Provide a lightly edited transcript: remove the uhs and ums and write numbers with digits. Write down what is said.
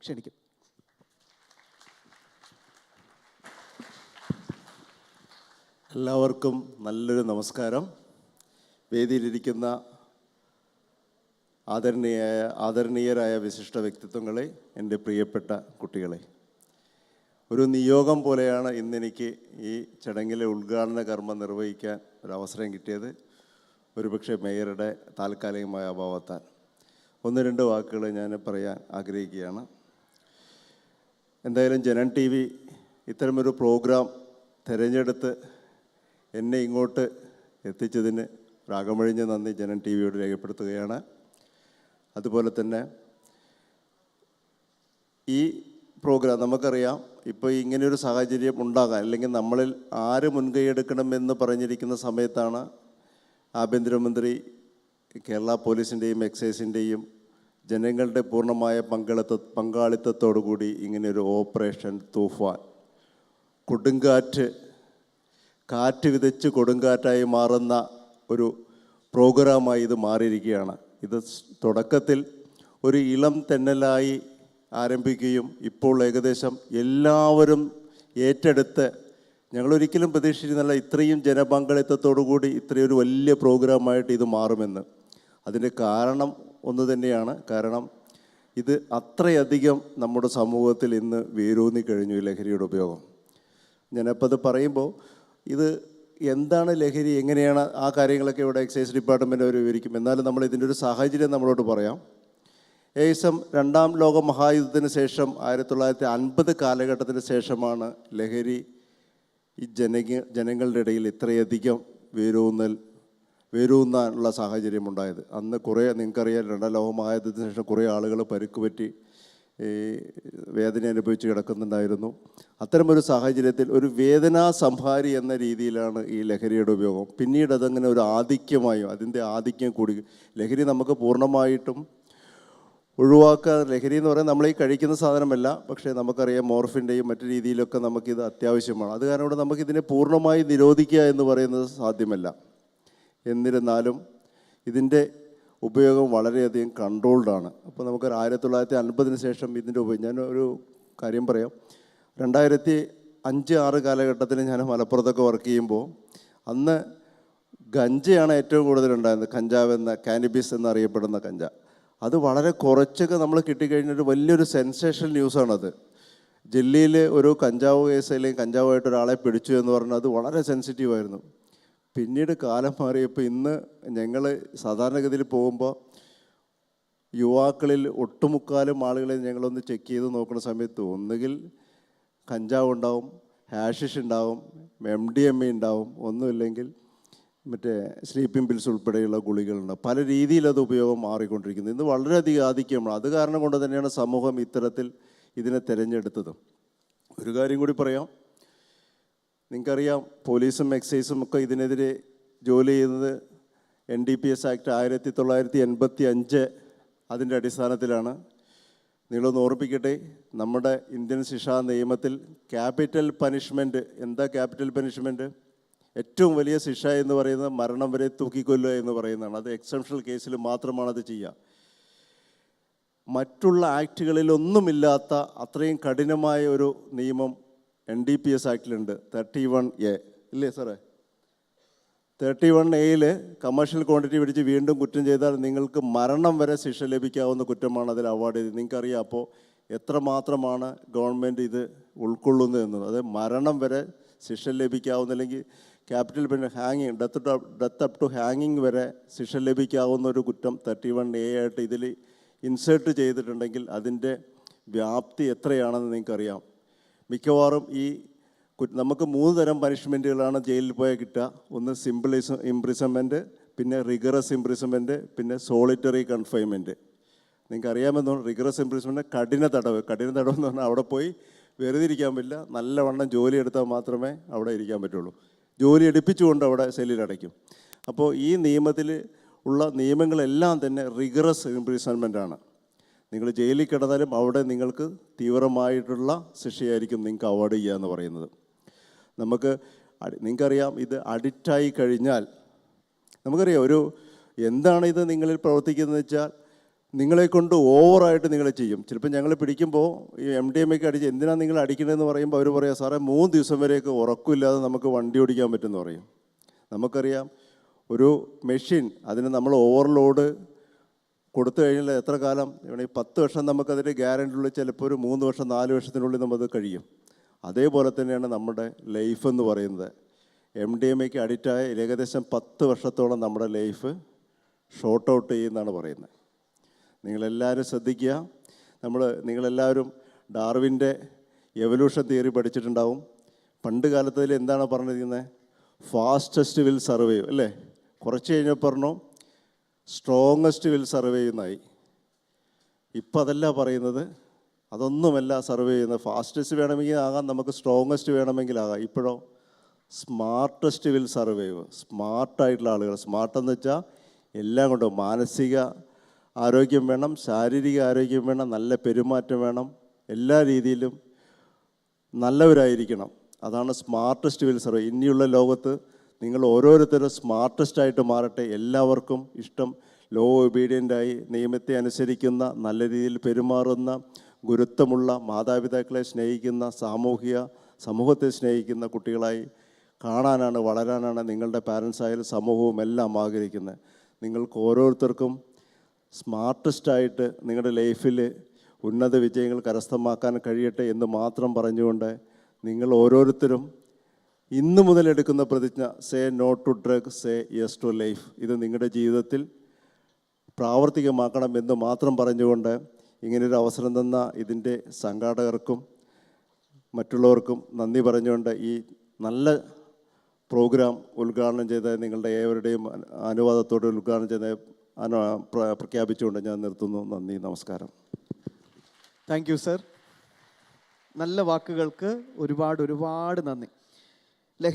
ക്ഷണിക്കും. എല്ലാവർക്കും നല്ലൊരു നമസ്കാരം. വേദിയിലിരിക്കുന്ന ആദരണീയരായ വിശിഷ്ട വ്യക്തിത്വങ്ങളെ, എൻ്റെ പ്രിയപ്പെട്ട കുട്ടികളെ, ഒരു നിയോഗം പോലെയാണ് ഇന്നെനിക്ക് ഈ ചടങ്ങിലെ ഉദ്ഘാടന കർമ്മം നിർവഹിക്കാൻ ഒരവസരം കിട്ടിയത്. ഒരുപക്ഷെ മേയറുടെ താൽക്കാലികമായ അഭാവത്താൽ ഒന്ന് രണ്ട് വാക്കുകൾ ഞാൻ പറയാൻ ആഗ്രഹിക്കുകയാണ്. എന്തായാലും ജനൻ ടി വി ഇത്തരമൊരു പ്രോഗ്രാം തിരഞ്ഞെടുത്ത് എന്നെ ഇങ്ങോട്ട് എത്തിച്ചതിന് ഒരകമഴിഞ്ഞ നന്ദി ജനൻ ടി വിയോട് രേഖപ്പെടുത്തുകയാണ്. അതുപോലെ തന്നെ ഈ പ്രോഗ്രാം നമുക്കറിയാം, ഇപ്പോൾ ഇങ്ങനെയൊരു സാഹചര്യം ഉണ്ടാകാൻ, അല്ലെങ്കിൽ നമ്മളിൽ ആര് മുൻകൈയെടുക്കണമെന്ന് പറഞ്ഞിരിക്കുന്ന സമയത്താണ് ആഭ്യന്തരമന്ത്രി കേരള പോലീസിൻ്റെയും എക്സൈസിൻ്റെയും ജനങ്ങളുടെ പൂർണ്ണമായ പങ്കാളിത്തത്തോടുകൂടി ഇങ്ങനെയൊരു ഓപ്പറേഷൻ തൂഫാൻ, കാറ്റ് വിതച്ച് കൊടുങ്കാറ്റായി മാറുന്ന ഒരു പ്രോഗ്രാമായി ഇത് മാറിയിരിക്കുകയാണ്. ഇത് തുടക്കത്തിൽ ഒരു ഇളം തെന്നലായി ആരംഭിക്കുകയും ഇപ്പോൾ ഏകദേശം എല്ലാവരും ഏറ്റെടുത്ത്, ഞങ്ങളൊരിക്കലും പ്രതീക്ഷിച്ചിരുന്നില്ല ഇത്രയും ജനപങ്കാളിത്തത്തോടുകൂടി ഇത്രയൊരു വലിയ പ്രോഗ്രാമായിട്ട് ഇത് മാറുമെന്ന്. അതിൻ്റെ കാരണം ഒന്ന് തന്നെയാണ്. കാരണം ഇത് അത്രയധികം നമ്മുടെ സമൂഹത്തിൽ ഇന്ന് വേരൂന്നി കഴിഞ്ഞു, ഈ ലഹരിയുടെ ഉപയോഗം. ഞാനപ്പോൾ അത് പറയുമ്പോൾ ഇത് എന്താണ് ലഹരി, എങ്ങനെയാണ് ആ കാര്യങ്ങളൊക്കെ ഇവിടെ എക്സൈസ് ഡിപ്പാർട്ട്മെൻറ്റ് അവർ വിവരിക്കും. എന്നാലും നമ്മൾ ഇതിൻ്റെ ഒരു സാഹചര്യം നമ്മളോട് പറയാം. ഏകദേശം രണ്ടാം ലോക മഹായുദ്ധത്തിന് ശേഷം 1950 കാലഘട്ടത്തിന് ശേഷമാണ് ലഹരി ഈ ജനങ്ങളുടെ ഇടയിൽ ഇത്രയധികം വേരൂന്നാനുള്ള സാഹചര്യം ഉണ്ടായത്. അന്ന് കുറേ, നിങ്ങൾക്കറിയാം, രണ്ടാം ലോക മഹായുദ്ധത്തിന് ശേഷം കുറേ ആളുകൾ പരുക്ക് പറ്റി വേദന അനുഭവിച്ച് കിടക്കുന്നുണ്ടായിരുന്നു. അത്തരമൊരു സാഹചര്യത്തിൽ ഒരു വേദനാ സംഹാരി എന്ന രീതിയിലാണ് ഈ ലഹരിയുടെ ഉപയോഗം. പിന്നീട് അതങ്ങനെ ഒരു ആധിക്യമായും അതിൻ്റെ ആധിക്യം കൂടി, ലഹരി നമുക്ക് പൂർണ്ണമായിട്ടും ഒഴിവാക്കാൻ, ലഹരി എന്ന് പറയാൻ നമ്മൾ ഈ കഴിക്കുന്ന സാധനമല്ല, പക്ഷേ നമുക്കറിയാം മോർഫിൻ്റെയും മറ്റു രീതിയിലൊക്കെ നമുക്കിത് അത്യാവശ്യമാണ്. അത് കാരണം കൊണ്ട് നമുക്കിതിനെ പൂർണ്ണമായി നിരോധിക്കുക എന്ന് പറയുന്നത് സാധ്യമല്ല. എന്നിരുന്നാലും ഇതിൻ്റെ ഉപയോഗം വളരെയധികം കൺട്രോൾഡാണ്. അപ്പോൾ നമുക്ക് 1950 ശേഷം ഇതിൻ്റെ ഞാൻ ഒരു കാര്യം പറയാം. 2005-2006 കാലഘട്ടത്തിൽ ഞാൻ മലപ്പുറത്തൊക്കെ വർക്ക് ചെയ്യുമ്പോൾ അന്ന് ഗഞ്ചയാണ് ഏറ്റവും കൂടുതലുണ്ടായിരുന്നത്. കഞ്ചാവ് എന്ന, കാനബിസ് എന്നറിയപ്പെടുന്ന കഞ്ച. അത് വളരെ കുറച്ചൊക്കെ നമ്മൾ കിട്ടിക്കഴിഞ്ഞൊരു വലിയൊരു സെൻസേഷണൽ ന്യൂസാണത്. ജില്ലയിൽ ഒരു കഞ്ചാവ് കേസ് അല്ലെങ്കിൽ കഞ്ചാവായിട്ട് ഒരാളെ പിടിച്ചു എന്ന് പറഞ്ഞാൽ അത് വളരെ സെൻസിറ്റീവായിരുന്നു. പിന്നീട് കാലം മാറിയപ്പോൾ ഇന്ന് ഞങ്ങൾ സാധാരണഗതിയിൽ പോകുമ്പോൾ യുവാക്കളിൽ ഒട്ടുമുക്കാലും ആളുകളെ ഞങ്ങളൊന്ന് ചെക്ക് ചെയ്ത് നോക്കുന്ന സമയത്ത് ഒന്നുകിൽ കഞ്ചാവ് ഉണ്ടാവും, ഹാഷിഷ് ഉണ്ടാവും, MDMA ഉണ്ടാവും, ഒന്നുമില്ലെങ്കിൽ മറ്റേ സ്ലീപ്പിംഗ് പിൽസ് ഉൾപ്പെടെയുള്ള ഗുളികളുണ്ടാവും. പല രീതിയിലത് ഉപയോഗം മാറിക്കൊണ്ടിരിക്കുന്നു. ഇന്ന് വളരെയധികം ആധിക്യമാണ്. അത് കാരണം കൊണ്ട് തന്നെയാണ് സമൂഹം ഇത്തരത്തിൽ ഇതിനെ തിരഞ്ഞെടുത്തത്. ഒരു കാര്യം കൂടി പറയാം. നിങ്ങൾക്കറിയാം, പോലീസും എക്സൈസും ഒക്കെ ഇതിനെതിരെ ജോലി ചെയ്യുന്നത് NDPS ആക്ട് 1985 അതിൻ്റെ അടിസ്ഥാനത്തിലാണ്. നിങ്ങളൊന്ന് ഓർമ്മിപ്പിക്കട്ടെ, നമ്മുടെ ഇന്ത്യൻ ശിക്ഷാ നിയമത്തിൽ ക്യാപിറ്റൽ പനിഷ്മെൻറ്റ്, എന്താ ക്യാപിറ്റൽ പനിഷ്മെൻറ്റ്? ഏറ്റവും വലിയ ശിക്ഷ എന്ന് പറയുന്നത് മരണം വരെ തൂക്കിക്കൊല്ലുക എന്ന് പറയുന്നതാണ്. അത് എക്സെപ്ഷണൽ കേസിൽ മാത്രമാണ് അത് ചെയ്യുക. മറ്റുള്ള ആക്റ്റുകളിലൊന്നുമില്ലാത്ത അത്രയും കഠിനമായ ഒരു നിയമം NDPS ആക്ടിലുണ്ട്. 31A ഇല്ലേ സാറേ? 31A കമേഴ്ഷ്യൽ ക്വാണ്ടിറ്റി പിടിച്ച് വീണ്ടും കുറ്റം ചെയ്താൽ നിങ്ങൾക്ക് മരണം വരെ ശിക്ഷ ലഭിക്കാവുന്ന കുറ്റമാണ് അതിൽ അവാർഡ് ചെയ്തത്. നിങ്ങൾക്കറിയാം അപ്പോൾ എത്രമാത്രമാണ് ഗവൺമെൻറ് ഇത് ഉൾക്കൊള്ളുന്നത് എന്നത്. അത് മരണം വരെ ശിക്ഷ ലഭിക്കാവുന്ന, അല്ലെങ്കിൽ ക്യാപിറ്റൽ ഹാങ്ങിങ്, ഡെത്ത് അപ് ടു ഹാങ്ങിങ് വരെ ശിക്ഷ ലഭിക്കാവുന്ന ഒരു കുറ്റം 31A ആയിട്ട് ഇതിൽ ഇൻസേർട്ട് ചെയ്തിട്ടുണ്ടെങ്കിൽ അതിൻ്റെ വ്യാപ്തി എത്രയാണെന്ന് നിങ്ങൾക്കറിയാം. മിക്കവാറും നമുക്ക് 3 തരം പനിഷ്മെൻറ്റുകളാണ് ജയിലിൽ പോയാൽ കിട്ടുക. ഒന്ന് സിമ്പിൾ ഇംപ്രിസൺമെൻറ്റ്, പിന്നെ റിഗറസ് ഇംപ്രിസൺമെൻറ്റ്, പിന്നെ സോളിറ്ററി കൺഫൈൻമെൻറ്റ്. നിങ്ങൾക്ക് അറിയാമെന്ന് റിഗറസ് ഇംപ്രിസൺമെൻറ്റ് കഠിന തടവ് എന്ന് പറഞ്ഞാൽ അവിടെ പോയി വെറുതെ ഇരിക്കാൻ പറ്റില്ല, നല്ലവണ്ണം ജോലി എടുത്താൽ മാത്രമേ അവിടെ ഇരിക്കാൻ പറ്റുള്ളൂ. ജോലി എടുപ്പിച്ചുകൊണ്ട് അവിടെ സെല്ലിലടയ്ക്കും. അപ്പോൾ ഈ നിയമത്തിൽ ഉള്ള നിയമങ്ങളെല്ലാം തന്നെ റിഗറസ് ഇംപ്രിസൺമെൻറ്റാണ്. നിങ്ങൾ ജയിലിൽ കിടന്നാലും അവിടെ നിങ്ങൾക്ക് തീവ്രമായിട്ടുള്ള ശിക്ഷയായിരിക്കും നിങ്ങൾക്ക് അവാർഡ് ചെയ്യുക എന്ന് പറയുന്നത്. നിങ്ങൾക്കറിയാം, ഇത് അഡിക്റ്റായി കഴിഞ്ഞാൽ നമുക്കറിയാം എന്താണ് ഇത് നിങ്ങളിൽ പ്രവർത്തിക്കുന്നതെന്ന് വെച്ചാൽ നിങ്ങളെ കൊണ്ട് ഓവറായിട്ട് നിങ്ങൾ ചെയ്യും. ചിലപ്പോൾ ഞങ്ങൾ പിടിക്കുമ്പോൾ ഈ MDMA ഒക്കെ അടിച്ച് എന്തിനാണ് നിങ്ങൾ അടിക്കണമെന്ന് പറയുമ്പോൾ അവർ പറയാം, സാറേ 3 ദിവസം വരെയൊക്കെ ഉറക്കമില്ലാതെ നമുക്ക് വണ്ടി ഓടിക്കാൻ പറ്റുമെന്ന് പറയും. നമുക്കറിയാം ഒരു മെഷീൻ അതിന് നമ്മൾ ഓവർലോഡ് കൊടുത്തു കഴിഞ്ഞാൽ എത്ര കാലം, 10 വർഷം നമുക്കതിൻ്റെ ഗ്യാരണ്ടി ഉള്ളിൽ, ചിലപ്പോൾ ഒരു 3 വർഷം 4 വർഷത്തിനുള്ളിൽ നമുക്കത് കഴിയും. അതേപോലെ തന്നെയാണ് നമ്മുടെ ലൈഫ് എന്ന് പറയുന്നത്. MDMAക്ക് അഡിക്റ്റായ ഏകദേശം 10 വർഷത്തോളം നമ്മുടെ ലൈഫ് ഷോർട്ട് ഔട്ട് ചെയ്യുമെന്നാണ് പറയുന്നത്. നിങ്ങളെല്ലാവരും ശ്രദ്ധിക്കുക. നിങ്ങളെല്ലാവരും ഡാർവിൻ്റെ എവല്യൂഷൻ തിയറി പഠിച്ചിട്ടുണ്ടാവും. പണ്ട് കാലത്തിൽ എന്താണ് പറഞ്ഞിരിക്കുന്നത്? ഫാസ്റ്റസ്റ്റ് വിൽ സർവൈവ് അല്ലേ? കുറച്ച് കഴിഞ്ഞപ്പോൾ പറഞ്ഞു സ്ട്രോങ്ങസ്റ്റ് വിൽ സർവൈവ് എന്നായി. ഇപ്പം അതല്ല പറയുന്നത്, അതൊന്നുമല്ല സർവൈവ് ചെയ്യുന്നത്. ഫാസ്റ്റസ്റ്റ് വേണമെങ്കിൽ ആകാം, നമുക്ക് സ്ട്രോങ്ങസ്റ്റ് വേണമെങ്കിലാകാം. ഇപ്പോഴോ സ്മാർട്ടസ്റ്റ് വിൽ സർവൈവ്. സ്മാർട്ടായിട്ടുള്ള ആളുകൾ, സ്മാർട്ടെന്ന് വെച്ചാൽ എല്ലാം കൊണ്ടും മാനസിക ആരോഗ്യം വേണം, ശാരീരിക ആരോഗ്യം വേണം, നല്ല പെരുമാറ്റം വേണം, എല്ലാ രീതിയിലും നല്ലവരായിരിക്കണം. അതാണ് സ്മാർട്ടസ്റ്റ് വിൽ സർവൈവ്. ഇനിയുള്ള ലോകത്ത് നിങ്ങൾ ഓരോരുത്തരും സ്മാർട്ടസ്റ്റായിട്ട് മാറട്ടെ. എല്ലാവർക്കും ഇഷ്ടം ലോ ഒബീഡിയൻ്റായി നിയമത്തെ അനുസരിക്കുന്ന, നല്ല രീതിയിൽ പെരുമാറുന്ന, ഗുരുത്വമുള്ള, മാതാപിതാക്കളെ സ്നേഹിക്കുന്ന, സമൂഹത്തെ സ്നേഹിക്കുന്ന കുട്ടികളായി കാണാനാണ്, വളരാനാണ് നിങ്ങളുടെ പാരൻസ് ആയാലും സമൂഹവും എല്ലാം ആഗ്രഹിക്കുന്നത്. നിങ്ങൾക്ക് ഓരോരുത്തർക്കും സ്മാർട്ടസ്റ്റായിട്ട് നിങ്ങളുടെ ലൈഫിൽ ഉന്നത വിജയങ്ങൾ കരസ്ഥമാക്കാൻ കഴിയട്ടെ എന്ന് മാത്രം പറഞ്ഞുകൊണ്ട് നിങ്ങൾ ഓരോരുത്തരും ഇന്നു മുതൽ എടുക്കുന്ന പ്രതിജ്ഞ, say no to drug, say yes to life, ഇത് നിങ്ങളുടെ ജീവിതത്തിൽ പ്രാവർത്തികമാക്കണം എന്ന് മാത്രം പറഞ്ഞുകൊണ്ട് ഇങ്ങനൊരു അവസരം തന്ന ഇതിൻ്റെ സംഘാടകർക്കും മറ്റുള്ളവർക്കും നന്ദി പറഞ്ഞുകൊണ്ട് ഈ നല്ല പ്രോഗ്രാം ഉദ്ഘാടനം ചെയ്ത നിങ്ങളുടെ ഏവരുടെയും അനുവാദത്തോടെ ഉദ്ഘാടനം ചെയ്ത പ്രഖ്യാപിച്ചുകൊണ്ട് ഞാൻ നിർത്തുന്നു. നന്ദി, നമസ്കാരം. Thank you sir. നല്ല വാക്കുകൾക്ക് ഒരുപാട് നന്ദി.